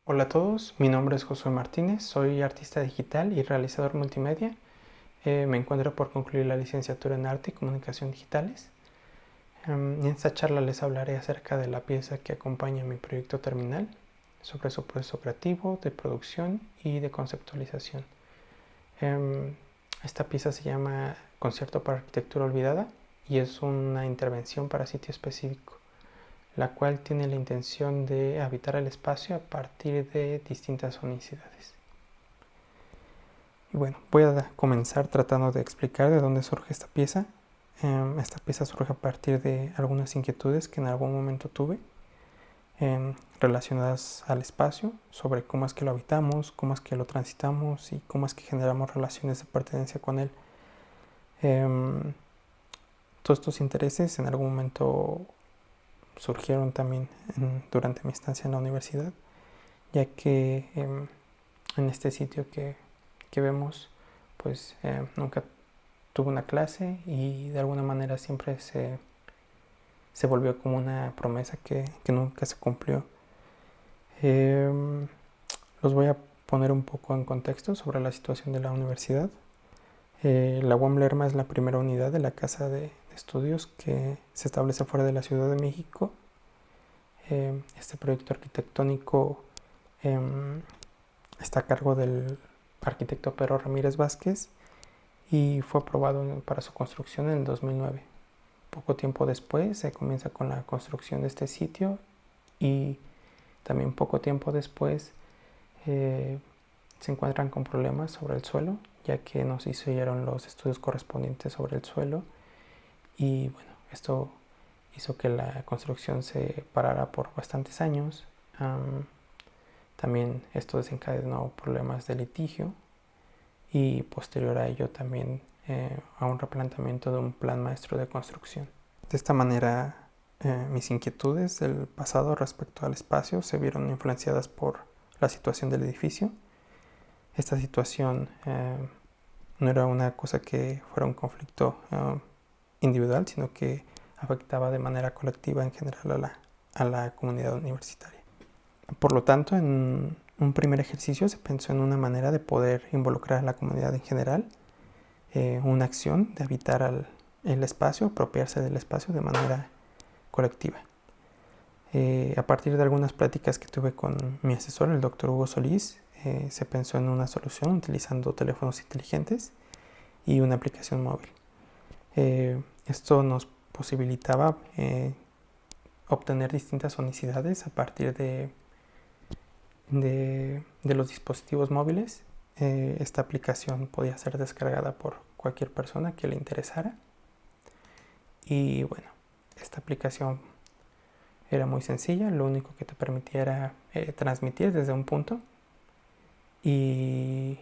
Hola a todos, mi nombre es Josué Martínez, soy artista digital y realizador multimedia. Me encuentro por concluir la licenciatura en Arte y Comunicación Digitales. En esta charla les hablaré acerca de la pieza que acompaña mi proyecto terminal, sobre su proceso creativo, de producción y de conceptualización. Esta pieza se llama Concierto para Arquitectura Olvidada y es una intervención para sitio específico, la cual tiene la intención de habitar el espacio a partir de distintas unicidades. Y bueno, voy a comenzar tratando de explicar de dónde surge esta pieza. Esta pieza surge a partir de algunas inquietudes que en algún momento tuve relacionadas al espacio, sobre cómo es que lo habitamos, cómo es que lo transitamos y cómo es que generamos relaciones de pertenencia con él. Todos estos intereses en algún momento surgieron también durante mi estancia en la universidad, ya que en este sitio que vemos, pues nunca tuve una clase y de alguna manera siempre se volvió como una promesa que nunca se cumplió. Los voy a poner un poco en contexto sobre la situación de la universidad. La UAM Lerma es la primera unidad de la Casa de Estudios que se establece fuera de la Ciudad de México. Este proyecto arquitectónico está a cargo del arquitecto Pedro Ramírez Vázquez y fue aprobado para su construcción en el 2009. Poco tiempo después se comienza con la construcción de este sitio y también poco tiempo después se encuentran con problemas sobre el suelo, ya que no se hicieron los estudios correspondientes sobre el suelo y bueno, esto hizo que la construcción se parara por bastantes años. También esto desencadenó problemas de litigio y posterior a ello también a un replanteamiento de un plan maestro de construcción. De esta manera, mis inquietudes del pasado respecto al espacio se vieron influenciadas por la situación del edificio. Esta situación no era una cosa que fuera un conflicto individual, sino que afectaba de manera colectiva en general a la comunidad universitaria. Por lo tanto, en un primer ejercicio se pensó en una manera de poder involucrar a la comunidad en general, una acción de habitar el espacio, apropiarse del espacio de manera colectiva. A partir de algunas pláticas que tuve con mi asesor, el doctor Hugo Solís, se pensó en una solución utilizando teléfonos inteligentes y una aplicación móvil. Esto nos posibilitaba obtener distintas sonicidades a partir de los dispositivos móviles. Esta aplicación podía ser descargada por cualquier persona que le interesara. Y bueno, esta aplicación era muy sencilla, lo único que te permitía era transmitir desde un punto y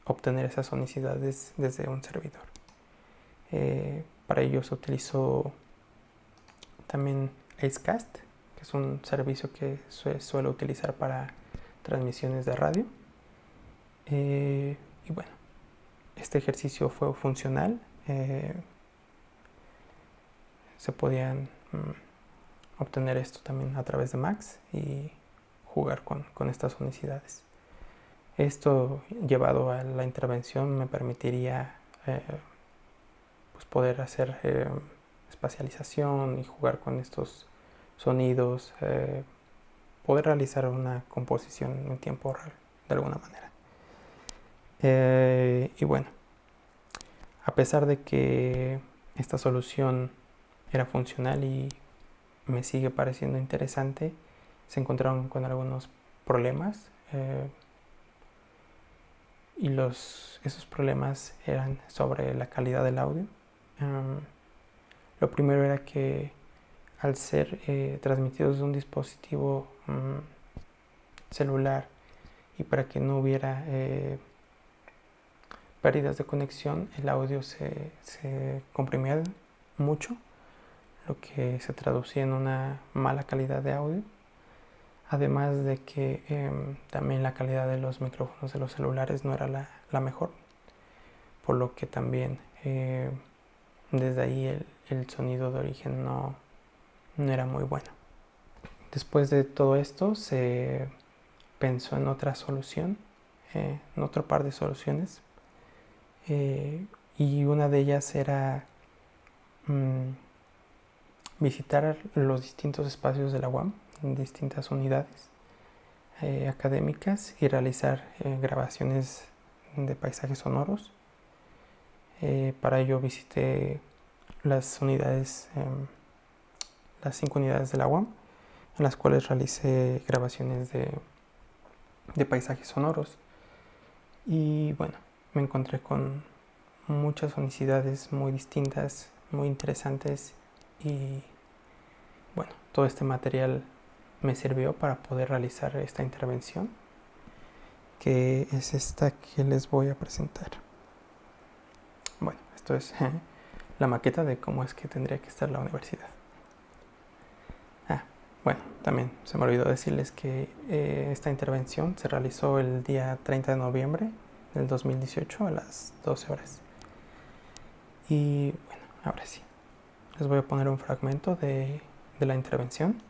obtener esas sonicidades desde un servidor. Para ello se utilizó también Acecast, que es un servicio que se suele utilizar para transmisiones de radio. Y bueno, este ejercicio fue funcional. Se podían obtener esto también a través de Max y jugar con estas unicidades. Esto llevado a la intervención me permitiría pues poder hacer espacialización y jugar con estos sonidos, poder realizar una composición en tiempo real de alguna manera. Y bueno, a pesar de que esta solución era funcional y me sigue pareciendo interesante, se encontraron con algunos problemas y esos problemas eran sobre la calidad del audio. Lo primero era que al ser transmitidos de un dispositivo celular y para que no hubiera pérdidas de conexión, el audio se comprimía mucho, lo que se traducía en una mala calidad de audio. Además de que también la calidad de los micrófonos de los celulares no era la mejor, por lo que también desde ahí el sonido de origen no era muy bueno. Después de todo esto se pensó en otra solución, en otro par de soluciones, y una de ellas era visitar los distintos espacios de la UAM, en distintas unidades académicas, y realizar grabaciones de paisajes sonoros. Para ello visité las unidades, las 5 unidades de la UAM, en las cuales realicé grabaciones de paisajes sonoros. Y bueno, me encontré con muchas unicidades muy distintas, muy interesantes, y bueno, todo este material me sirvió para poder realizar esta intervención, que es esta que les voy a presentar. Bueno, esto es la maqueta de cómo es que tendría que estar la universidad. Bueno, también se me olvidó decirles que esta intervención se realizó el día 30 de noviembre del 2018 a las 12 horas. Y bueno, ahora sí, les voy a poner un fragmento de la intervención.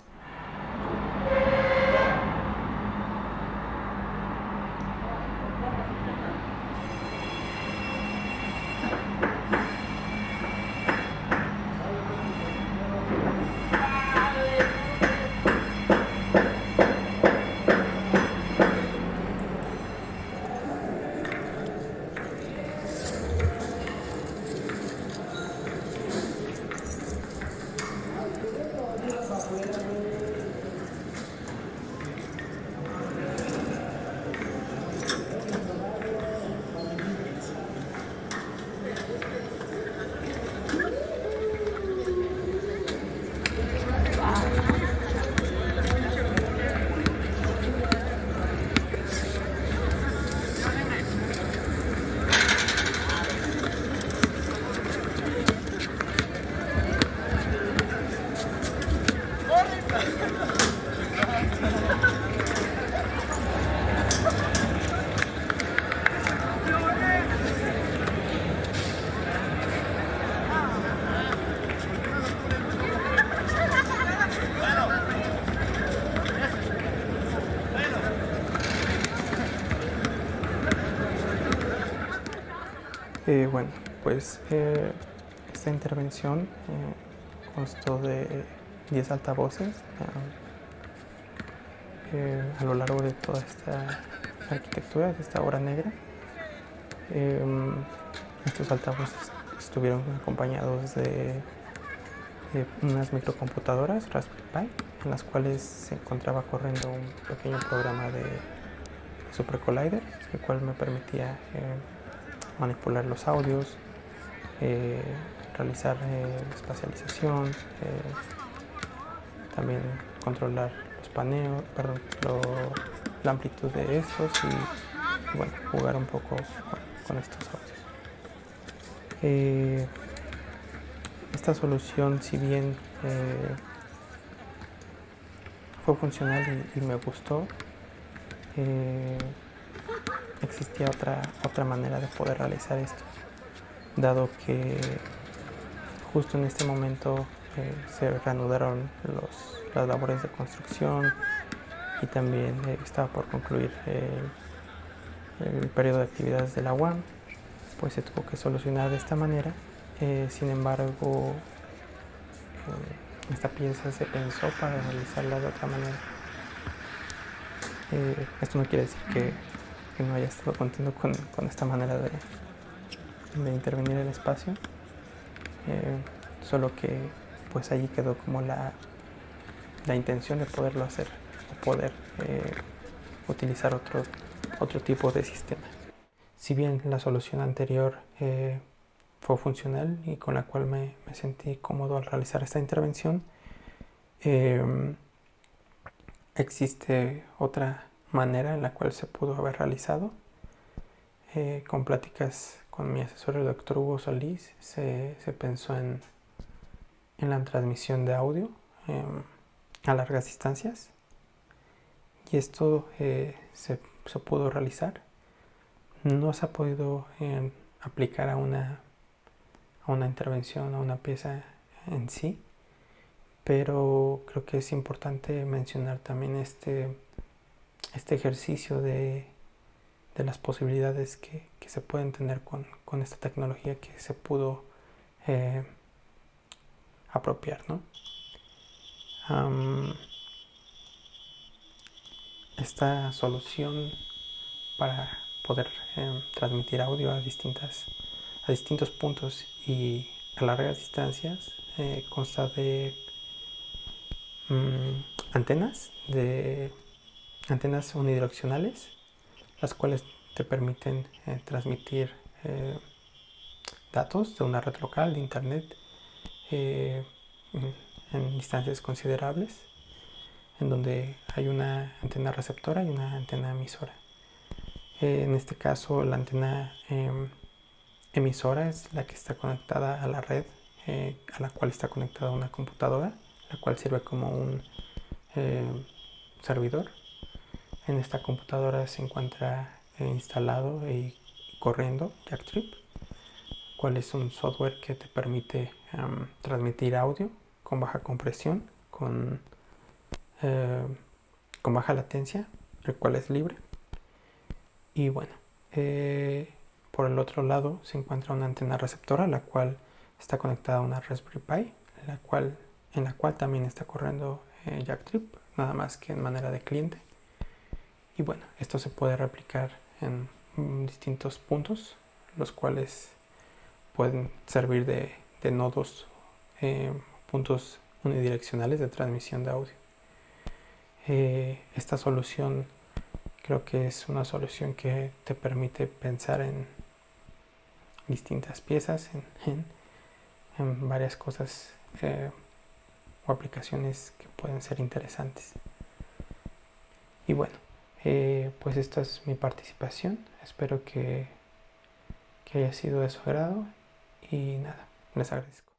Bueno, pues esta intervención constó de 10 altavoces a lo largo de toda esta arquitectura, de esta obra negra. Estos altavoces estuvieron acompañados de unas microcomputadoras Raspberry Pi, en las cuales se encontraba corriendo un pequeño programa de Super Collider, el cual me permitía manipular los audios, realizar espacialización, también controlar los paneos, la amplitud de estos, y bueno, jugar un poco con estos audios. Esta solución, si bien fue funcional y me gustó, existía otra manera de poder realizar esto, dado que justo en este momento se reanudaron las labores de construcción, y también estaba por concluir el periodo de actividades de la UAM, pues se tuvo que solucionar de esta manera. Sin embargo, esta pieza se pensó para realizarla de otra manera. Esto no quiere decir que no haya estado contento con esta manera de intervenir el espacio, solo que pues allí quedó como la intención de poderlo hacer, o poder utilizar otro tipo de sistema. Si bien la solución anterior fue funcional y con la cual me sentí cómodo al realizar esta intervención, existe otra manera en la cual se pudo haber realizado. Con pláticas con mi asesor, el doctor Hugo Solís, se pensó en la transmisión de audio a largas distancias, y esto se pudo realizar. No se ha podido aplicar a una intervención, a una pieza en sí, pero creo que es importante mencionar también este este ejercicio de las posibilidades que se pueden tener con esta tecnología que se pudo apropiar, ¿no? Esta solución para poder transmitir audio a distintos puntos y a largas distancias consta de antenas unidireccionales, las cuales te permiten transmitir datos de una red local de internet en distancias considerables, en donde hay una antena receptora y una antena emisora. En este caso, la antena emisora es la que está conectada a la red, a la cual está conectada una computadora, la cual sirve como un servidor. En esta computadora se encuentra instalado y corriendo Jacktrip, cual es un software que te permite transmitir audio con baja compresión, con baja latencia, el cual es libre. Y bueno, por el otro lado se encuentra una antena receptora, la cual está conectada a una Raspberry Pi, en la cual también está corriendo Jacktrip, nada más que en manera de cliente. Y bueno, esto se puede replicar en distintos puntos, los cuales pueden servir de nodos, puntos unidireccionales de transmisión de audio. Esta solución creo que es una solución que te permite pensar en distintas piezas, en varias cosas o aplicaciones que pueden ser interesantes. Y bueno, pues esta es mi participación. Espero que haya sido de su agrado y nada, les agradezco.